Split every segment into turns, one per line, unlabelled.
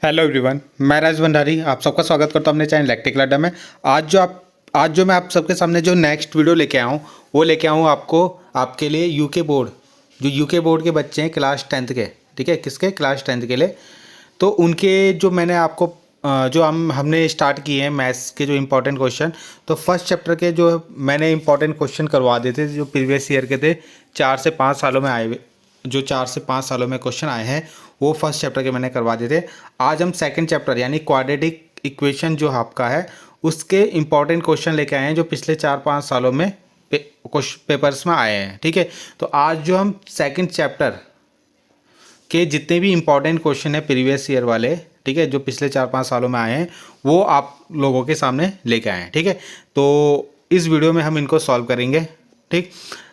Hello everyone, मैं राज भंडारी आप सबका स्वागत करता हूं अपने चैनल इलेक्ट्रिकल अड्डा में। आज जो मैं आप सबके सामने जो नेक्स्ट वीडियो लेके आया हूं वो लेके आया हूं आपके लिए यूके बोर्ड, जो यूके बोर्ड के बच्चे हैं क्लास 10th के, ठीक है, किसके क्लास 10th के लिए। तो उनके जो मैंने आपको जो हमने स्टार्ट किए हैं मैथ्स के जो इंपॉर्टेंट क्वेश्चन, तो फर्स्ट चैप्टर के जो मैंने इंपॉर्टेंट क्वेश्चन करवा देते जो प्रीवियस ईयर के थे, 4 से 5 सालों में आए हुए, जो 4 से 5 सालों में क्वेश्चन आए हैं वो फर्स्ट चैप्टर के मैंने करवा दिए थे। आज हम सेकंड चैप्टर यानी क्वाड्रेटिक इक्वेशन जो आपका है उसके इंपॉर्टेंट क्वेश्चन लेके आए हैं जो पिछले 4-5 सालों में पेपर्स में आए हैं, ठीक है। तो आज जो हम सेकंड चैप्टर के जितने भी इंपॉर्टेंट क्वेश्चन है प्रीवियस ईयर वाले, ठीक है, जो पिछले 4-5 सालों में आए हैं वो आप लोगों के सामने लेके आए हैं, ठीक है। तो इस वीडियो में हम इनको सॉल्व करेंगे, ठीक।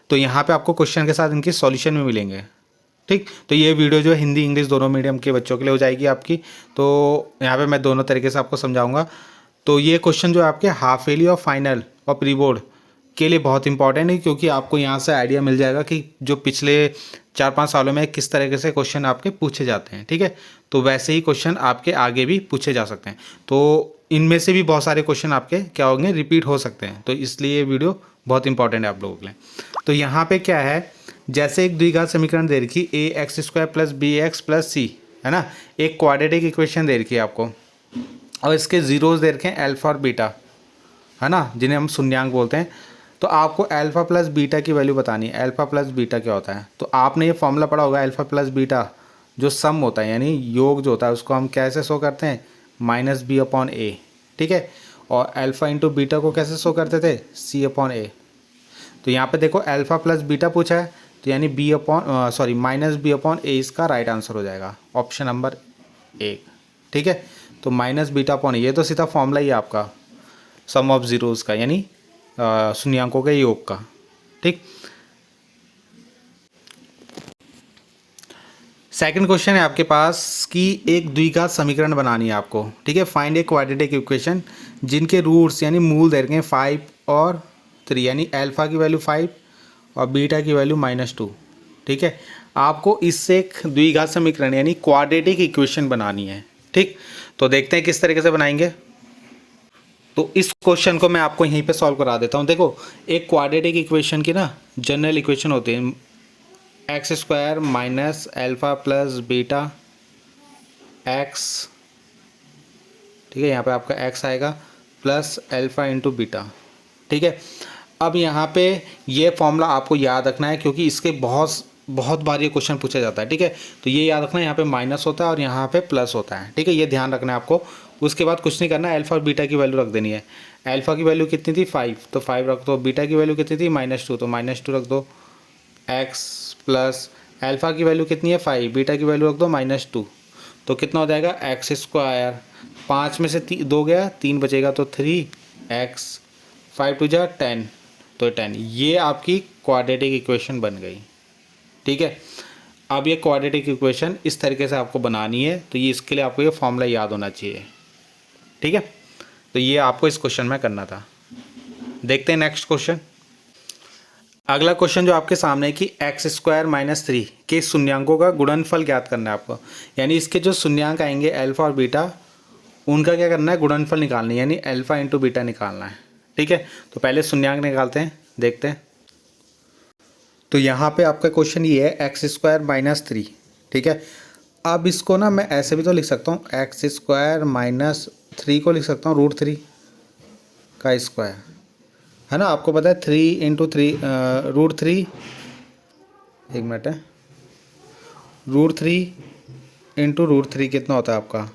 तो यहाँ पे आपको क्वेश्चन के साथ इनकी सॉल्यूशन भी मिलेंगे, ठीक। तो ये वीडियो जो है हिंदी इंग्लिश दोनों मीडियम के बच्चों के लिए हो जाएगी आपकी। तो यहाँ पे मैं दोनों तरीके से आपको समझाऊंगा। तो ये क्वेश्चन जो है आपके हाफ ईयरली और फाइनल और प्री बोर्ड के लिए बहुत इंपॉर्टेंट है, क्योंकि आपको यहाँ से आइडिया मिल जाएगा कि जो पिछले 4-5 सालों में किस तरीके से क्वेश्चन आपके पूछे जाते हैं, ठीक है। तो वैसे ही क्वेश्चन आपके आगे भी पूछे जा सकते हैं। तो इनमें से भी बहुत सारे क्वेश्चन आपके क्या होंगे, रिपीट हो सकते हैं। तो इसलिए ये वीडियो बहुत इंपॉर्टेंट है आप लोगों के लिए। तो यहाँ पे क्या है, जैसे एक द्विघात समीकरण दे रखी A x square plus B x plus C, है ना। एक क्वाड्रेटिक इक्वेशन दे रखी है आपको और इसके जीरोस दे रखे हैं अल्फा और बीटा, है ना, जिन्हें हम शून्यांक बोलते हैं। तो आपको अल्फा प्लस बीटा की वैल्यू बतानी है। अल्फा प्लस बीटा क्या होता है, तो आपने ये फॉर्मूला पढ़ा होगा। अल्फा प्लस बीटा जो सम होता है यानी योग जो होता है उसको हम कैसे शो करते हैं, माइनस बी अपॉन ए, ठीक है। और अल्फा इंटू बीटा को कैसे शो करते थे, सी अपॉन ए। तो यहाँ पे देखो अल्फा प्लस बीटा पूछा है, तो यानी माइनस बी अपॉन ए इसका राइट आंसर हो जाएगा, ऑप्शन नंबर 1, ठीक है। तो माइनस बीटा अपॉन ये तो सीधा फॉर्मूला ही है आपका सम ऑफ जीरोस का, यानी शून्यांकों के योग का, ठीक। सेकंड क्वेश्चन है आपके पास कि एक द्विघात समीकरण बनानी है आपको, ठीक है। फाइंड ए क्वाड्रेटिक इक्वेशन जिनके रूट्स यानी मूल दे रखे हैं 5 और 3, यानी अल्फा की वैल्यू 5 और बीटा की वैल्यू -2, ठीक है। आपको इससे एक द्विघात समीकरण यानी क्वाड्रेटिक इक्वेशन बनानी है, ठीक। तो देखते हैं किस तरीके से बनाएंगे। तो इस क्वेश्चन को मैं आपको यहीं पे सॉल्व करा देता हूँ। देखो एक क्वाड्रेटिक इक्वेशन की ना जनरल इक्वेशन होती है x square minus alpha plus beta x, ठीक है। यहाँ पे आपका एक्स आएगा प्लस अल्फा इंटू बीटा, ठीक है। अब यहाँ पे ये फॉर्मूला आपको याद रखना है, क्योंकि इसके बहुत बार ये क्वेश्चन पूछा जाता है, ठीक है। तो ये याद रखना है, यहाँ पे माइनस होता है और यहाँ पे प्लस होता है, ठीक है। ये ध्यान रखना है आपको। उसके बाद कुछ नहीं करना है, अल्फा और बीटा की वैल्यू रख देनी है। अल्फा की वैल्यू कितनी थी 5, तो 5 रख दो। बीटा की वैल्यू कितनी थी -2, तो -2 रख दो। एक्स प्लस अल्फा की वैल्यू कितनी है 5, बीटा की वैल्यू रख दो -2, तो कितना हो जाएगा एक्स स्क्वायर। 5 में से 2 गया, 3 बचेगा, तो 3x, 5 2 जा 10, तो 10। ये आपकी क्वाड्रेटिक इक्वेशन बन गई, ठीक है। अब ये क्वाड्रेटिक इक्वेशन इस तरीके से आपको बनानी है, तो ये इसके लिए आपको ये फॉर्मूला याद होना चाहिए, ठीक है। तो ये आपको इस क्वेश्चन में करना था। देखते हैं नेक्स्ट क्वेश्चन। अगला क्वेश्चन जो आपके सामने है कि एक्स स्क्वायर -3 के शून्यांकों का गुणनफल ज्ञात करना है आपको, यानी इसके जो शून्यांक आएंगे अल्फा और बीटा उनका क्या करना है, गुणनफल निकालना है, यानी अल्फा इंटू बीटा निकालना है, ठीक है। तो पहले शून्यांक निकालते हैं, देखते हैं। तो यहाँ पे आपका क्वेश्चन ये है एक्स स्क्वायर -3, ठीक है। अब इसको ना मैं ऐसे भी तो लिख सकता हूँ, एक्स स्क्वायर -3 को लिख सकता हूँ √3 का स्क्वायर, है ना। आपको पता है 3 इंटू 3 √3, एक मिनट है, √3 इंटू √3 कितना होता है आपका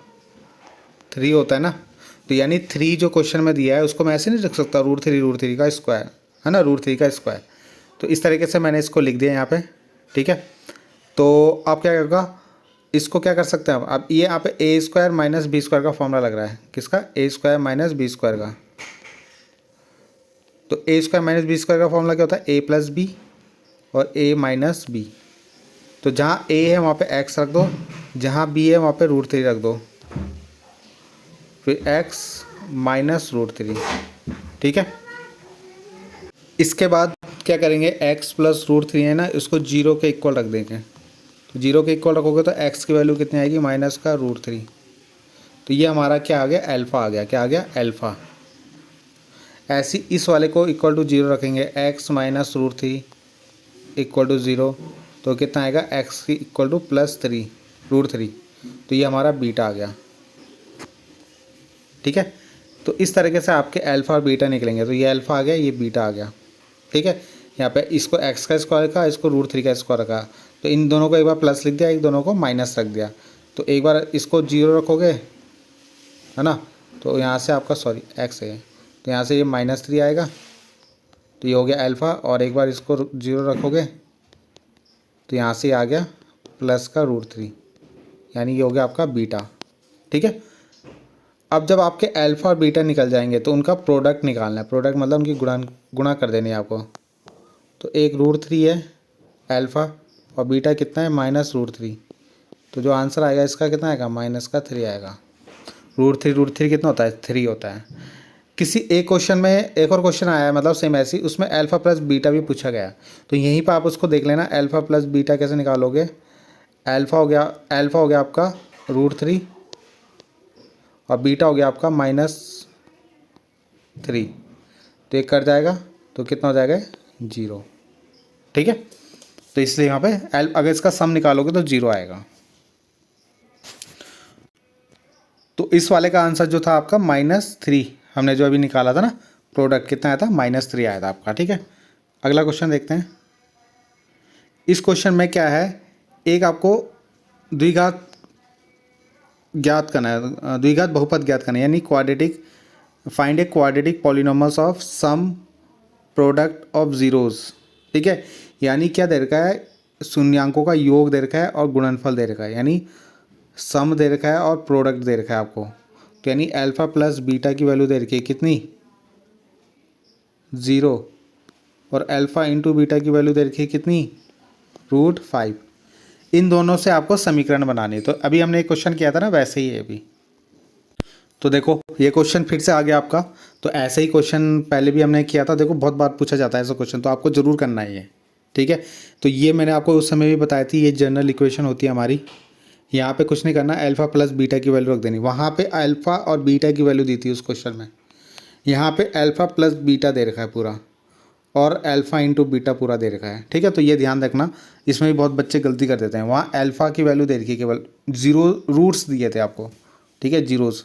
3 होता है ना। तो यानी 3 जो क्वेश्चन में दिया है उसको मैं ऐसे नहीं रख सकता √3 का स्क्वायर, है ना, √3 का स्क्वायर। तो इस तरीके से मैंने इसको लिख दिया यहाँ पे, ठीक है। तो आप क्या करेगा, इसको क्या कर सकते हैं अब ये यहाँ पे ए स्क्वायर माइनस बी स्क्वायर का फॉर्मूला लग रहा है, किसका, ए स्क्वायर माइनस बी स्क्वायर का। तो ए स्क्वायर माइनस बी स्क्वायर का फॉर्मूला क्या होता है, ए प्लस बी और ए माइनस बी। तो जहाँ ए है वहाँ पे एक्स रख दो, जहाँ बी है वहाँ पे √3 रख दो, फिर x माइनस √3, ठीक है। इसके बाद क्या करेंगे, x प्लस √3 है ना, इसको 0 के इक्वल रख देंगे। तो 0 के इक्वल रखोगे तो x की वैल्यू कितनी आएगी, माइनस का √3, तो ये हमारा क्या आ गया, अल्फ़ा आ गया। क्या आ गया, अल्फ़ा। ऐसे इस वाले को इक्वल टू 0 रखेंगे, x minus root three equal to 0, तो कितना आएगा, x की इक्वल टू +3 √3। तो ये हमारा बीटा आ गया। ठीक है, तो इस तरीके से आपके अल्फ़ा और बीटा निकलेंगे। तो ये अल्फ़ा आ गया, ये बीटा आ गया। ठीक है, यहाँ पे इसको x का स्क्वायर रखा, इसको √3 का स्क्वायर रखा, तो इन दोनों को एक बार प्लस लिख दिया, एक दोनों को माइनस रख दिया। तो एक बार इसको 0 रखोगे, है ना, तो यहाँ से आपका सॉरी x है, तो यहाँ से ये -3 आएगा, तो ये हो गया अल्फ़ा। और एक बार इसको 0 रखोगे तो यहाँ से आ गया प्लस का √3, यानी ये हो गया आपका बीटा। ठीक है, अब जब आपके अल्फ़ा और बीटा निकल जाएंगे तो उनका प्रोडक्ट निकालना है। प्रोडक्ट मतलब उनकी गुणा कर देनी है आपको। तो एक √3 है अल्फ़ा और बीटा कितना है, -√3। तो जो आंसर आएगा इसका कितना आएगा, -3 आएगा। √3 कितना होता है, 3 होता है। किसी एक क्वेश्चन में एक और क्वेश्चन आया है, मतलब सेम ऐसी, उसमें अल्फ़ा प्लस बीटा भी पूछा गया। तो यहीं पर आप उसको देख लेना, अल्फ़ा प्लस बीटा कैसे निकालोगे। अल्फ़ा हो गया आपका √3 और बीटा हो गया आपका -3। तो एक कट जाएगा तो कितना हो जाएगा, 0। ठीक है, तो इसलिए यहाँ पे अगर इसका सम निकालोगे तो 0 आएगा। तो इस वाले का आंसर जो था आपका -3, हमने जो अभी निकाला था ना, प्रोडक्ट कितना आया था, -3 आया था आपका। ठीक है, अगला क्वेश्चन देखते हैं। इस क्वेश्चन में क्या है, एक आपको द्विघात ज्ञात करना है, द्विघात बहुपद ज्ञात करना है, यानी quadratic, find a quadratic polynomials of sum product of zeros. ठीक है, यानी क्या दे रखा है, शून्यांकों का योग दे रखा है और गुणनफल दे रखा है, यानी सम दे रखा है और प्रोडक्ट दे रखा है आपको। तो यानी अल्फ़ा प्लस बीटा की वैल्यू दे रखी है कितनी, 0, और अल्फ़ा इंटू बीटा की वैल्यू दे रखी है कितनी, √5। इन दोनों से आपको समीकरण बनाने। तो अभी हमने एक क्वेश्चन किया था ना, वैसे ही है अभी। तो देखो ये क्वेश्चन फिर से आ गया आपका। तो ऐसे ही क्वेश्चन पहले भी हमने किया था, देखो बहुत बार पूछा जाता है ऐसा क्वेश्चन, तो आपको ज़रूर करना है ये। ठीक है, तो ये मैंने आपको उस समय भी बताई थी, ये जनरल इक्वेशन होती है हमारी। यहाँ पे कुछ नहीं करना, अल्फ़ा प्लस बीटा की वैल्यू रख देनी। वहाँ पे अल्फ़ा और बीटा की वैल्यू दी थी उस क्वेश्चन में, यहाँ पे अल्फ़ा प्लस बीटा दे रखा है पूरा, और अल्फ़ा इंटू बीटा पूरा दे रखा है। ठीक है, तो ये ध्यान रखना, इसमें भी बहुत बच्चे गलती कर देते हैं। वहाँ अल्फ़ा की वैल्यू दे रखी है, केवल 0 रूट्स दिए थे आपको। ठीक है, जीरोज़,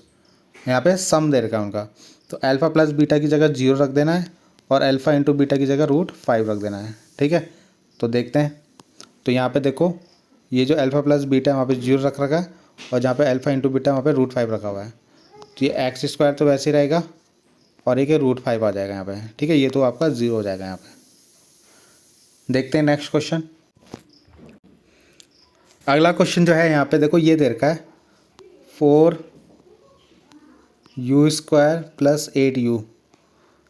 यहाँ पे सम दे रखा है उनका। तो अल्फ़ा प्लस बीटा की जगह 0 रख देना है, और अल्फ़ा इंटू बीटा की जगह √5 रख देना है। ठीक है, तो देखते हैं। तो यहाँ पे देखो, ये जो अल्फ़ा प्लस बीटा है वहाँ पे 0 रख रखा है, और जहाँ पे अल्फ़ा इंटू बीटा वहाँ पे √5 रखा हुआ है। तो ये x² तो वैसे ही रहेगा, और एक √5 आ जाएगा यहाँ पे। ठीक है, ये तो आपका 0 हो जाएगा यहाँ पे। देखते हैं नेक्स्ट क्वेश्चन। अगला क्वेश्चन जो है यहाँ पे देखो, ये दे रखा है 4u² + 8u।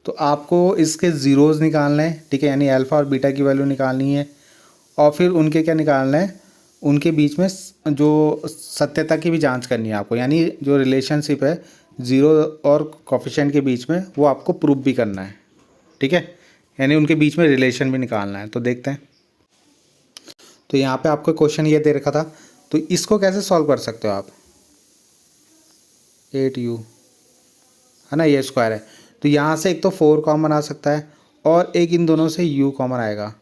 तो आपको इसके ज़ीरोज़ निकालने हैं। ठीक है, यानी अल्फ़ा और बीटा की वैल्यू निकालनी है, और फिर उनके क्या निकालना है, उनके बीच में जो सत्यता की भी जांच करनी है आपको, यानी जो रिलेशनशिप है 0 और कोफिशिएंट के बीच में, वो आपको प्रूव भी करना है। ठीक है, यानी उनके बीच में रिलेशन भी निकालना है। तो देखते हैं। तो यहाँ पे आपको क्वेश्चन ये दे रखा था, तो इसको कैसे सॉल्व कर सकते हो आप। 8u है ना, ये स्क्वायर है, तो यहाँ से एक तो 4 कॉमन आ सकता है, और एक इन दोनों से u कॉमन आएगा।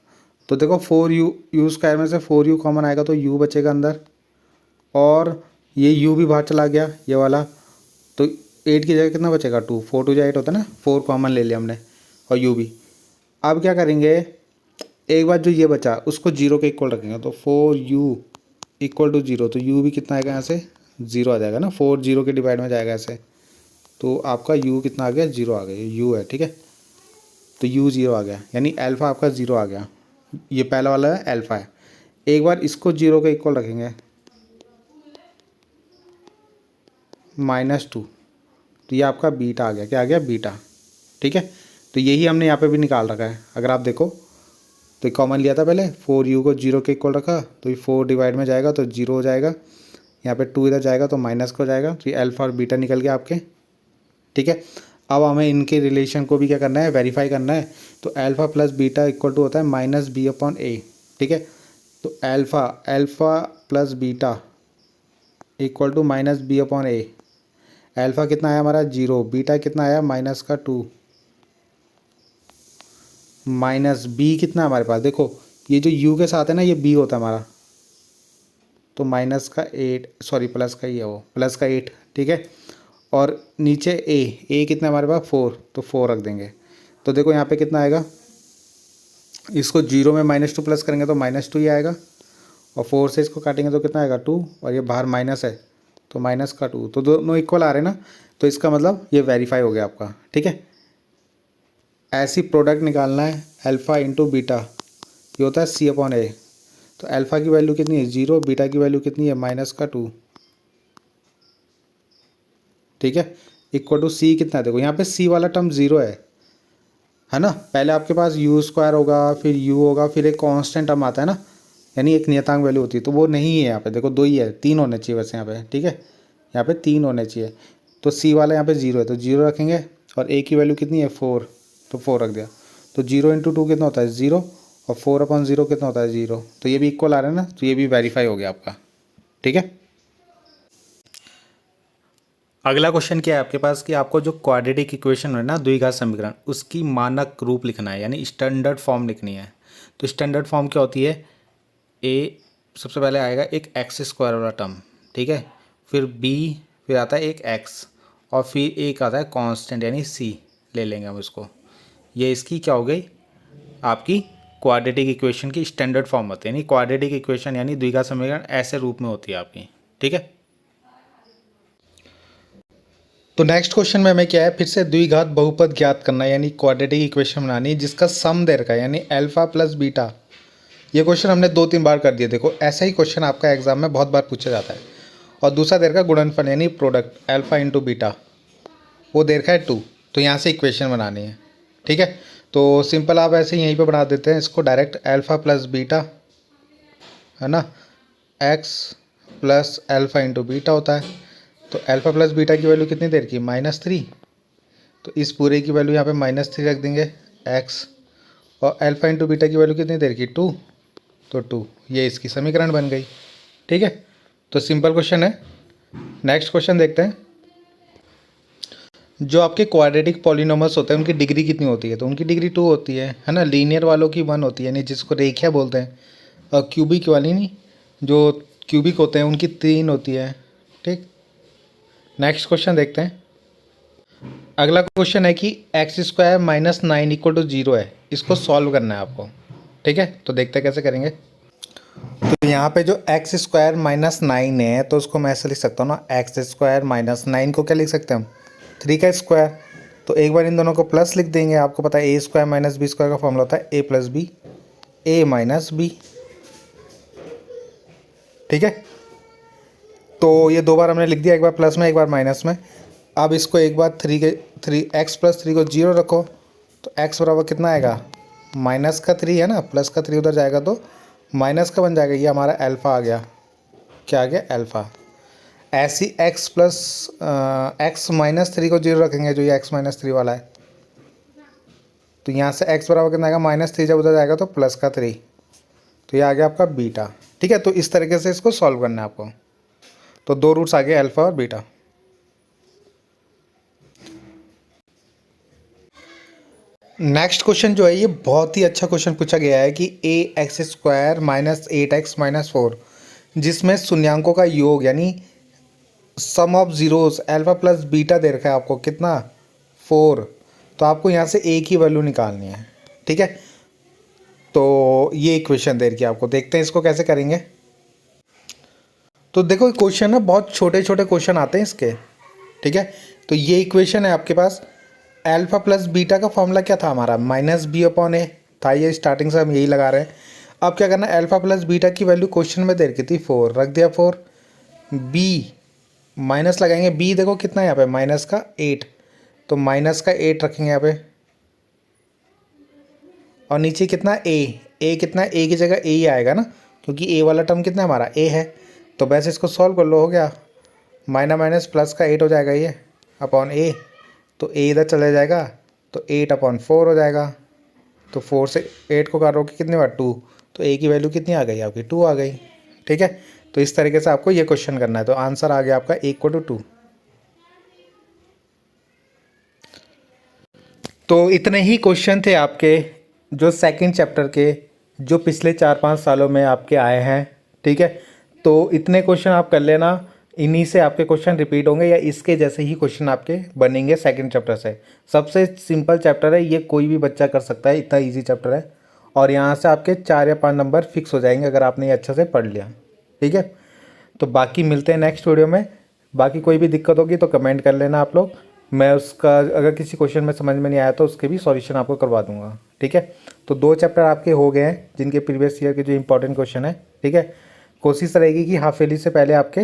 तो देखो 4u में से 4u कॉमन आएगा, तो u बचेगा अंदर, और ये u भी बाहर चला गया, ये वाला। तो 8 की जगह कितना बचेगा, 2, 4 2 8 होता है ना, 4 कॉमन ले लिया हमने, और u भी। अब क्या करेंगे, एक बार जो ये बचा उसको 0 के इक्वल रखेंगे, तो 4u = 0। तो u भी कितना आएगा, यहाँ से 0 आ जाएगा ना, 4 0 के डिवाइड में जाएगा ऐसे, तो आपका u कितना आ गया, 0 आ गया, u है। ठीक है, तो u 0 आ गया, यानी अल्फ़ा आपका 0 आ गया। ये पहला वाला है अल्फ़ा है। एक बार इसको 0 के इक्वल रखेंगे, -2, तो ये आपका बीटा आ गया। क्या आ गया, बीटा। ठीक है, तो यही हमने यहाँ पे भी निकाल रखा है। अगर आप देखो तो कॉमन लिया था पहले, 4u को 0 के इक्वल रखा, तो ये 4 डिवाइड में जाएगा तो 0 हो जाएगा, यहाँ पे 2 इधर जाएगा तो माइनस को जाएगा, तो ये अल्फ़ा और बीटा निकल गया आपके। ठीक है, अब हमें इनके रिलेशन को भी क्या करना है, वेरीफाई करना है। तो alpha plus beta equal to होता है -b/a। ठीक है, तो alpha plus beta equal to -b/a, alpha कितना आया हमारा 0, बीटा कितना आया माइनस का 2, माइनस बी कितना है हमारे पास, देखो ये जो यू के साथ है ना ये बी होता है हमारा, तो माइनस का 8, सॉरी प्लस का ही है वो, प्लस का 8, ठीक है। और नीचे ए कितना है हमारे पास 4, तो 4 रख देंगे। तो देखो यहाँ पे कितना आएगा, इसको 0 में -2 प्लस करेंगे तो -2 ही आएगा, और 4 से इसको काटेंगे तो कितना आएगा 2, और ये बाहर माइनस है तो माइनस का 2, तो दोनों इक्वल आ रहे हैं ना, तो इसका मतलब ये वेरीफाई हो गया आपका, ठीक है। ऐसी प्रोडक्ट निकालना है अल्फ़ा इंटू बीटा, ये होता है C/A। तो अल्फ़ा की वैल्यू कितनी है 0, बीटा की वैल्यू कितनी है माइनस का 2, ठीक है, इक्वल टू सी कितना है, देखो यहाँ पे सी वाला टर्म 0 है ना। पहले आपके पास u² होगा, फिर u होगा, फिर एक कांस्टेंट टर्म आता है ना, यानी एक नियतांक वैल्यू होती है, तो वो नहीं है यहाँ पे, देखो 2 ही है, 3 होने चाहिए वैसे यहाँ पे, ठीक है, यहाँ पे 3 होने चाहिए। तो सी वाला यहाँ पे 0 है तो 0 रखेंगे, और a की वैल्यू कितनी है 4, तो 4 रख दिया। तो 0 × 2 कितना होता है 0, और 4/0 कितना होता है 0, तो ये भी इक्वल आ रहा है ना, तो ये भी वेरीफाई हो गया आपका, ठीक है। अगला क्वेश्चन क्या है आपके पास कि आपको जो क्वाड्रेटिक इक्वेशन है ना, द्विघात समीकरण, उसकी मानक रूप लिखना है, यानी स्टैंडर्ड फॉर्म लिखनी है। तो स्टैंडर्ड फॉर्म क्या होती है, ए सबसे पहले आएगा एक x² वाला टर्म, ठीक है, फिर b, फिर आता है एक x, और फिर एक आता है कांस्टेंट यानी c, ले लेंगे हम इसको। ये इसकी क्या हो गई आपकी क्वाड्रेटिक इक्वेशन की स्टैंडर्ड फॉर्म होती है, यानी क्वाड्रेटिक इक्वेशन यानी द्विघात समीकरण ऐसे रूप में होती है आपकी, ठीक है। तो नेक्स्ट क्वेश्चन में हमें क्या है, फिर से द्विघात बहुपद ज्ञात करना है, यानी क्वाड्रेटिक इक्वेशन बनानी है जिसका सम दे रखा है, यानी अल्फा प्लस बीटा। ये क्वेश्चन हमने 2-3 बार कर दिया, देखो ऐसा ही क्वेश्चन आपका एग्जाम में बहुत बार पूछा जाता है। और दूसरा दे रखा है गुणनफल यानी प्रोडक्ट अल्फा इंटू बीटा, वो दे रखा है 2, तो यहाँ से इक्वेशन बनानी है, ठीक है। तो सिंपल आप ऐसे यहीं पर बना देते हैं इसको डायरेक्ट, अल्फा प्लस बीटा है ना, x plus alpha into beta होता है। तो अल्फ़ा प्लस बीटा की वैल्यू कितनी देर की -3, तो इस पूरे की वैल्यू यहाँ पे -3 रख देंगे x, और अल्फ़ा इंटू बीटा की वैल्यू कितनी देर की 2, तो 2, ये इसकी समीकरण बन गई, ठीक है। तो सिंपल क्वेश्चन है। नेक्स्ट क्वेश्चन देखते हैं। जो आपके क्वाड्रेटिक पॉलिनोमस होते हैं उनकी डिग्री कितनी होती है, तो उनकी डिग्री 2 होती है ना। लीनियर वालों की 1 होती है, यानी जिसको रेखीय बोलते हैं, और क्यूबिक वाली नहीं, जो क्यूबिक होते हैं उनकी 3 होती है, ठीक। नेक्स्ट क्वेश्चन देखते हैं। अगला क्वेश्चन है कि x² - 9 = 0 है, इसको सॉल्व करना है आपको, ठीक है। तो देखते हैं कैसे करेंगे। तो यहाँ पे जो x² - 9 है, तो उसको मैं ऐसे लिख सकता हूँ ना, x² - 9 को क्या लिख सकते हैं हम 3 का स्क्वायर। तो एक बार इन दोनों को प्लस लिख देंगे, आपको पता है a² - b² का फॉर्मूला होता है a + b, a - b, ठीक है। तो ये 2 बार हमने लिख दिया, एक बार प्लस में एक बार माइनस में। अब इसको एक बार 3 x + 3 को 0 रखो, तो x बराबर कितना आएगा -3 है ना, प्लस का 3 उधर जाएगा तो माइनस का बन जाएगा, ये हमारा अल्फ़ा आ गया, क्या आ गया अल्फ़ा। ऐसी x - 3 को 0 रखेंगे, जो ये x - 3 वाला है, तो यहाँ से x बराबर कितना आएगा -3, जब उधर जाएगा तो प्लस का 3, तो ये आ गया आपका बीटा, ठीक है। तो इस तरीके से इसको सॉल्व करना है आपको। तो 2 रूट्स आ गए अल्फ़ा और बीटा। नेक्स्ट क्वेश्चन जो है ये बहुत ही अच्छा क्वेश्चन पूछा गया है कि ax² - 8x - 4, जिसमें शून्यांकों का योग यानी sum of zeros alpha plus beta दे रखा है आपको कितना 4, तो आपको यहाँ से a की वैल्यू निकालनी है, ठीक है। तो ये इक्वेशन दे रखी है आपको, देखते हैं इसको कैसे करेंगे। तो देखो क्वेश्चन ना बहुत छोटे छोटे क्वेश्चन आते हैं इसके, ठीक है। तो ये इक्वेशन है आपके पास, अल्फ़ा प्लस बीटा का फॉर्मूला क्या था हमारा -b/a था, ये स्टार्टिंग से हम यही लगा रहे हैं। अब क्या करना है, अल्फ़ा प्लस बीटा की वैल्यू क्वेश्चन में दे रखी थी 4, रख दिया 4, b माइनस लगाएंगे, b देखो कितना है यहाँ पे -8, तो -8 रखेंगे यहाँ पे, और नीचे कितना a कितना a की जगह a ही आएगा ना, क्योंकि a वाला टर्म कितना हमारा a है। तो वैसे इसको सॉल्व कर लो, हो गया माइनस प्लस का 8 हो जाएगा ये अपॉन a, तो a इधर चला जाएगा तो 8/4 हो जाएगा। तो 4 से 8 को काटोगे कितने बार 2, तो a की वैल्यू कितनी आ गई आपकी 2 आ गई, ठीक है। तो इस तरीके से आपको ये क्वेश्चन करना है। तो आंसर आ गया आपका a = 2। तो इतने ही क्वेश्चन थे आपके जो सेकंड चैप्टर के, जो पिछले 4-5 सालों में आपके आए हैं, ठीक है। तो इतने क्वेश्चन आप कर लेना, इन्हीं से आपके क्वेश्चन रिपीट होंगे या इसके जैसे ही क्वेश्चन आपके बनेंगे सेकंड चैप्टर से। सबसे सिंपल चैप्टर है ये, कोई भी बच्चा कर सकता है, इतना ईजी चैप्टर है। और यहाँ से आपके 4 या 5 नंबर फिक्स हो जाएंगे अगर आपने ये अच्छे से पढ़ लिया, ठीक है। तो बाकी मिलते हैं नेक्स्ट वीडियो में। बाकी कोई भी दिक्कत होगी तो कमेंट कर लेना आप लोग, मैं उसका अगर किसी क्वेश्चन में समझ में नहीं आया तो उसके भी सॉल्यूशन आपको करवा दूंगा, ठीक है। तो 2 चैप्टर आपके हो गए हैं जिनके प्रीवियस ईयर के जो इंपॉर्टेंट क्वेश्चन है, ठीक है। कोशिश रहेगी कि हाफ ईयरली से पहले आपके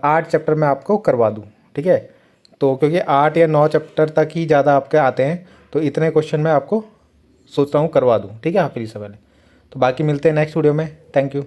8 चैप्टर मैं आपको करवा दूँ, ठीक है। तो क्योंकि 8 या 9 चैप्टर तक ही ज़्यादा आपके आते हैं, तो इतने क्वेश्चन मैं आपको सोच रहा हूँ करवा दूँ, ठीक है, हाफ ईयरली से पहले। तो बाकी मिलते हैं नेक्स्ट वीडियो में। Thank you.